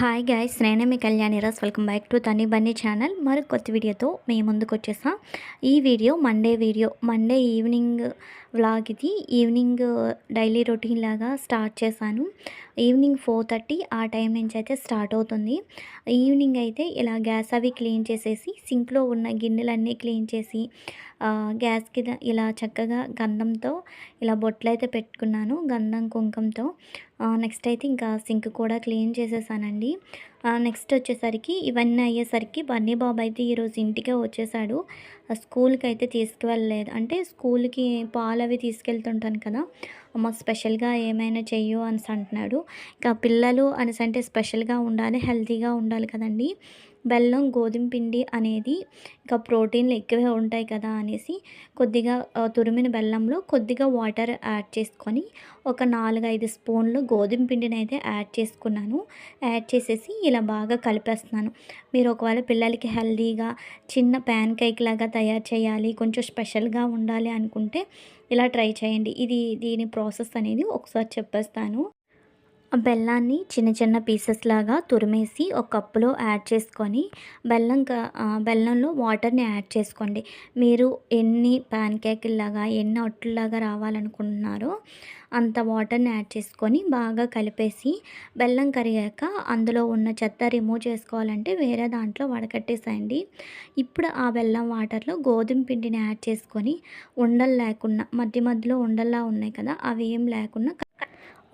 Hi guys, నేనే మీ Kalyaniraj. Welcome back to తని Bunny channel. మరి కొత్త వీడియోతో మీ ముందుకు వచ్చేసా. ఈ వీడియో మండే ఈవినింగ్ వ్లాగ్. ఇది ఈవినింగ్ డైలీ రొటీన్ లాగా స్టార్ట్ చేశాను. ఈవినింగ్ 4:30 ఆ టైం నుంచి అయితే స్టార్ట్ అవుతుంది. ఈవినింగ్ అయితే ఇలా గ్యాస్ అవి క్లీన్ చేసేసి, సింక్లో ఉన్న గిన్నెలన్నీ క్లీన్ చేసి, గ్యాస్కి ఇలా చక్కగా గంధంతో ఇలా బొట్లు అయితే పెట్టుకున్నాను, గంధం కుంకంతో. నెక్స్ట్ అయితే ఇంకా సింక్ కూడా క్లీన్ చేసేసానండి. నెక్స్ట్ వచ్చేసరికి ఇవన్నీ అయ్యేసరికి బన్నీ బాబు అయితే ఈరోజు ఇంటికే వచ్చేసాడు. స్కూల్కి అయితే తీసుకువెళ్ళలేదు, అంటే స్కూల్కి పాలు అవి తీసుకెళ్తుంటాను కదా, అమ్మ స్పెషల్గా ఏమైనా చెయ్యు అనేసి అంటున్నాడు. ఇంకా పిల్లలు అనేసి అంటే స్పెషల్గా ఉండాలి, హెల్తీగా ఉండాలి కదండి. బెల్లం, గోధుమ పిండి అనేది ఇంకా ప్రోటీన్లు ఎక్కువే ఉంటాయి కదా అనేసి కొద్దిగా తురిమిన బెల్లంలో కొద్దిగా వాటర్ యాడ్ చేసుకొని ఒక 4-5 స్పూన్లు గోధుమ పిండిని అయితే యాడ్ చేసుకున్నాను. యాడ్ చేసేసి ఇలా బాగా కలిపేస్తున్నాను. మీరు ఒకవేళ పిల్లలకి హెల్తీగా చిన్న ప్యాన్ కేక్ లాగా తయారు చేయాలి, కొంచెం స్పెషల్గా ఉండాలి అనుకుంటే ఇలా ట్రై చేయండి. దీని ప్రాసెస్ అనేది ఒకసారి చెప్పేస్తాను. బెల్లాన్ని చిన్న చిన్న పీసెస్ లాగా తురిమేసి ఒక కప్పులో యాడ్ చేసుకొని బెల్లంలో వాటర్ని యాడ్ చేసుకోండి. మీరు ఎన్ని ప్యాన్ కేకుల్లాగా ఎన్ని అట్లలాగా రావాలనుకుంటున్నారో అంత వాటర్ని యాడ్ చేసుకొని బాగా కలిపేసి, బెల్లం కరిగాక అందులో ఉన్న చెత్త రిమూవ్ చేసుకోవాలంటే వేరే దాంట్లో వడకట్టేసేయండి. ఇప్పుడు ఆ బెల్లం వాటర్లో గోధుమ పిండిని యాడ్ చేసుకొని ఉండలు లేకుండా, మధ్య మధ్యలో ఉండల్లా ఉన్నాయి కదా, అవి ఏం లేకుండా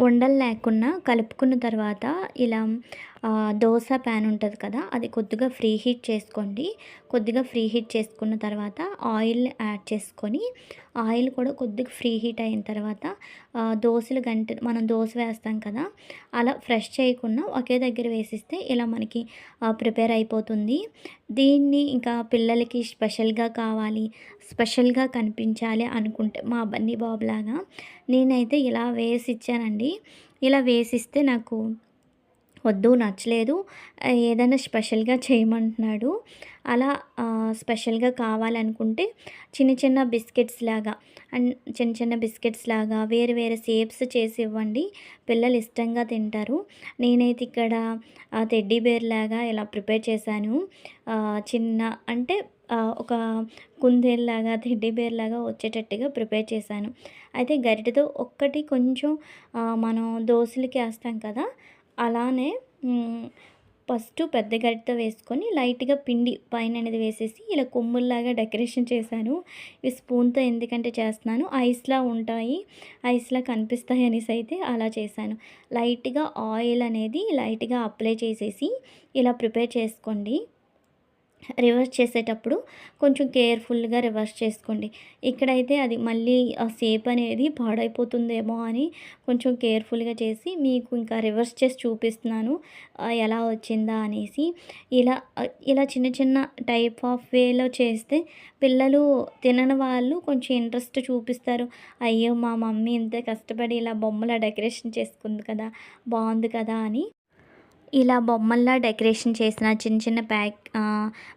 ఉండలు లేకుండా కలుపుకున్న తర్వాత ఇలా దోశ ప్యాన్ ఉంటుంది కదా, అది కొద్దిగా ఫ్రీ హీట్ చేసుకోండి. కొద్దిగా ఫ్రీ హీట్ చేసుకున్న తర్వాత ఆయిల్ యాడ్ చేసుకొని, ఆయిల్ కూడా కొద్దిగా ఫ్రీ హీట్ అయిన తర్వాత మనం దోశ వేస్తాం కదా, అలా ఫ్రెష్ చేయకుండా ఒకే దగ్గర వేసిస్తే ఇలా మనకి ప్రిపేర్ అయిపోతుంది. దీన్ని ఇంకా పిల్లలకి స్పెషల్గా కావాలి, స్పెషల్గా కనిపించాలి అనుకుంటే మా బన్నీ బాబులాగా నేనైతే ఇలా వేసి ఇచ్చానండి. ఇలా వేసిస్తే నాకు వద్దు, నచ్చలేదు, ఏదైనా స్పెషల్గా చేయమంటున్నాడు. అలా స్పెషల్గా కావాలనుకుంటే చిన్న చిన్న బిస్కెట్స్ లాగా వేరే వేరే షేప్స్ చేసి ఇవ్వండి, పిల్లలు ఇష్టంగా తింటారు. నేనైతే ఇక్కడ టెడ్డీ బేర్ లాగా ఇలా ప్రిపేర్ చేశాను. చిన్న అంటే ఒక కుందేల్లాగా, టెడ్డీ బేర్ లాగా వచ్చేటట్టుగా ప్రిపేర్ చేశాను. అయితే గరిటెతో ఒక్కటి కొంచెం మనం దోశలకి వేస్తాం కదా, అలానే ఫస్ట్ పెద్ద గరిటెతో వేసుకొని లైట్గా పిండి పైన అనేది వేసేసి ఇలా కొమ్ముల్లాగా డెకరేషన్ చేశాను. ఈ స్పూన్తో ఎందుకంటే చేస్తున్నాను, ఐస్లా ఉంటాయి, ఐస్లా కనిపిస్తాయి అనేసి అయితే అలా చేశాను. లైట్గా ఆయిల్ అనేది లైట్గా అప్లై చేసేసి ఇలా ప్రిపేర్ చేసుకోండి. రివర్స్ చేసేటప్పుడు కొంచెం కేర్ఫుల్గా రివర్స్ చేసుకోండి. ఇక్కడైతే అది మళ్ళీ ఆ షేప్ అనేది పాడైపోతుందేమో అని కొంచెం కేర్ఫుల్గా చేసి మీకు ఇంకా రివర్స్ చేసి చూపిస్తున్నాను ఎలా వచ్చిందా అనేసి. ఇలా చిన్న చిన్న టైప్ ఆఫ్ వేలో చేస్తే పిల్లలు తినని వాళ్ళు కొంచెం ఇంట్రెస్ట్ చూపిస్తారు. అయ్యో మా మమ్మీ ఇంత కష్టపడి ఇలా బొమ్మల డెకరేషన్ చేసుకుంది కదా, బాగుంది కదా అని. ఇలా బొమ్మల్లా డెకరేషన్ చేసిన చిన్న చిన్న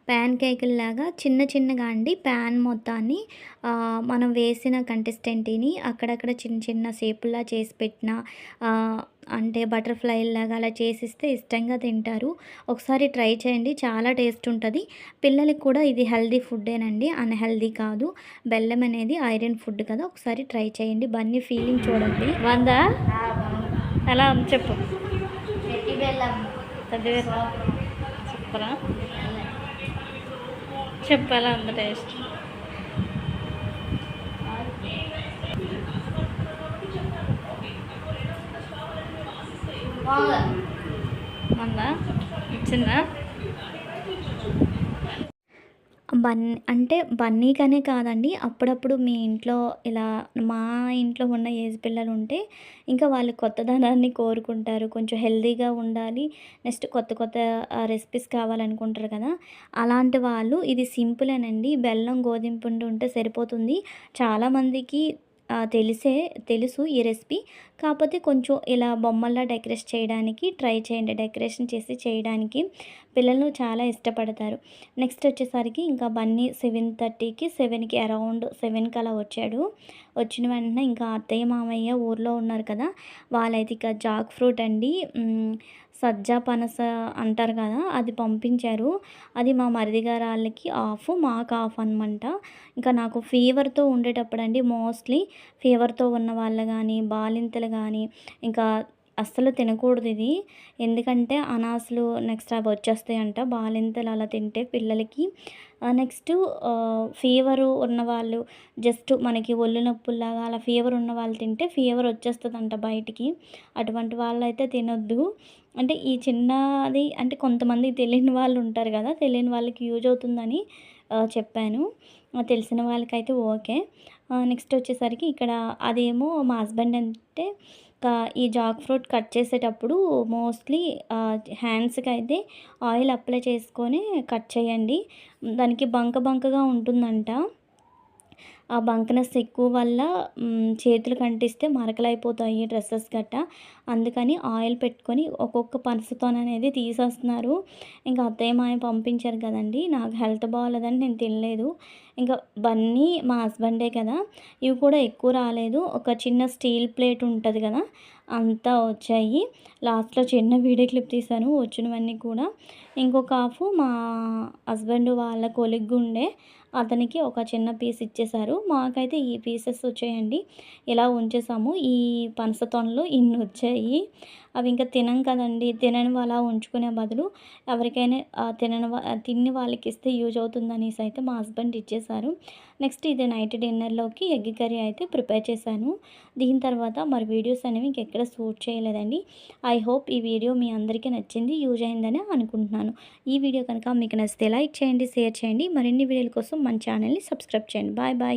ప్యాన్ కేకుల్లాగా చిన్న చిన్నగా అండి, ప్యాన్ మొత్తాన్ని మనం వేసిన కంటెస్టెంట్ని అక్కడక్కడ చిన్న చిన్న షేపుల్లా చేసి పెట్టిన, అంటే బటర్ఫ్లై లాగా అలా చేసిస్తే ఇష్టంగా తింటారు. ఒకసారి ట్రై చేయండి, చాలా టేస్ట్ ఉంటుంది. పిల్లలకి కూడా ఇది హెల్దీ ఫుడ్డేనండి, అన్హెల్దీ కాదు. బెల్లం అనేది ఐరన్ ఫుడ్ కదా, ఒకసారి ట్రై చేయండి. బన్నీ ఫీలింగ్ చూడండి. వందా ఎలా చెప్పు. చెప్పరా, చెప్పాలా అంత టేస్ట్. మందా ఇచ్చిందా? బన్నీకనే కాదండి, అప్పుడప్పుడు మీ ఇంట్లో ఇలా మా ఇంట్లో ఉన్న ఏజ్ పిల్లలు ఉంటే ఇంకా వాళ్ళు కొత్తదనాన్ని కోరుకుంటారు, కొంచెం హెల్తీగా ఉండాలి, నెక్స్ట్ కొత్త కొత్త రెసిపీస్ కావాలనుకుంటారు కదా, అలాంటి వాళ్ళు ఇది సింపులేనండి. బెల్లం, గోధుమ పిండి ఉంటే సరిపోతుంది. చాలామందికి తెలుసు ఈ రెసిపీ, కాకపోతే కొంచెం ఇలా బొమ్మల్లా డెకరేషన్ చేసి చేయడానికి పిల్లలు చాలా ఇష్టపడతారు. నెక్స్ట్ వచ్చేసరికి ఇంకా బన్నీ 7:30కి అరౌండ్ 7కి అలా వచ్చాడు. వచ్చిన వెంటనే ఇంకా అత్తయ్య మామయ్య ఊర్లో ఉన్నారు కదా, వాళ్ళైతే ఇక జాక్ ఫ్రూట్ అండి, సజ్జా పనస అంటారు కదా! అది పంపించారు. అది మా మరిది గారాళ్ళకి హాఫ్, మాకు హాఫ్ అనమాట. ఇంకా నాకు ఫీవర్‌తో ఉండేటప్పుడండి మోస్ట్‌లీ ఫీవర్‌తో ఉన్న వాళ్ళు గానీ, బాలింతలు గానీ, ఇంకా అస్సలు తినకూడదిది. ఎందుకంటే అనాసలు నెక్స్ట్ అవొచ్చేస్తాయంట. బాలింతలు అలా తింటే పిల్లలకి. నెక్స్టు ఫీవరు ఉన్నవాళ్ళు జస్ట్ మనకి ఒళ్ళు నొప్పుల్లాగా అలా ఫీవర్ ఉన్న వాళ్ళు తింటే ఫీవర్ వచ్చేస్తదంట బయటికి. అటువంటి వాళ్ళైతే తినొద్దు. అంటే ఈ చిన్నది అంటే కొంతమందికి తెలియని వాళ్ళు ఉంటారు గదా! తెలియని వాళ్ళకి యూజ్ అవుతుందని చెప్పాను. తెలిసిన వాళ్ళకైతే ఓకే. నెక్స్ట్ వచ్చేసరికి ఇక్కడ అదేమో మా హస్బెండ్ అంటే ఈ జాక్ ఫ్రూట్ కట్ చేసేటప్పుడు మోస్ట్‌లీ హ్యాండ్స్‌కైతే ఆయిల్ అప్లై చేసుకొని కట్ చేయండి. దానికి బంక బంకగా ఉంటుందంట. ఆ బంకనెస్ ఎక్కువ వల్ల చేతులకు అంటిస్తే మరకలైపోతాయి డ్రెసెస్ గట్టా. అందుకని ఆయిల్ పెట్టుకొని ఒక్కొక్క పనసతోననేది తీసేస్తున్నారు. ఇంకా అత్తయ్య, మామయ్య పంపించారు కదండీ! నాకు హెల్త్ బాగోలేదని నేను తినలేదు. ఇంకా బన్నీ మా హస్బెండే కదా! ఇవి కూడా ఎక్కువ రాలేదు. ఒక చిన్న స్టీల్ ప్లేట్ ఉంటది కదా! అంతా వచ్చాయి. లాస్ట్‌లో చిన్న వీడియో క్లిప్ తీశాను వచ్చినవన్నీ కూడా. ఇంకొక హాఫు మా హస్బెండ్ వాళ్ళ కొలీగ్ ఉండే అతనికి ఒక చిన్న పీస్ ఇచ్చేశారు. మాకైతే ఈ పీసెస్ వచ్చాయండి. ఇలా ఉంచేసాము. ఈ పనస తొనలు ఇన్నొచ్చాయి. అవి ఇంకా తినం కదండీ! తిననివి అలా ఉంచుకునే బదులు ఎవరికైనా తిన్ని వాళ్ళకిస్తే యూజ్ అవుతుందనేసి అయితే మా హస్బెండ్ ఇచ్చేశారు. నెక్స్ట్ ఇది నైట్ డిన్నర్‌లోకి ఎగ్ కర్రీ అయితే ప్రిపేర్ చేశాను. దీని తర్వాత మరి వీడియోస్ అనేవి ఇంకెక్కడ షూట్ చేయలేదండి. ఐ హోప్ ఈ వీడియో మీ అందరికీ నచ్చింది, యూజ్ అయిందని అనుకుంటున్నాను. ఈ వీడియో కనుక మీకు నచ్చితే లైక్ చేయండి, షేర్ చేయండి. మరిన్ని వీడియోల కోసం మన ఛానల్‌ని సబ్స్క్రైబ్ చేయండి. Bye bye.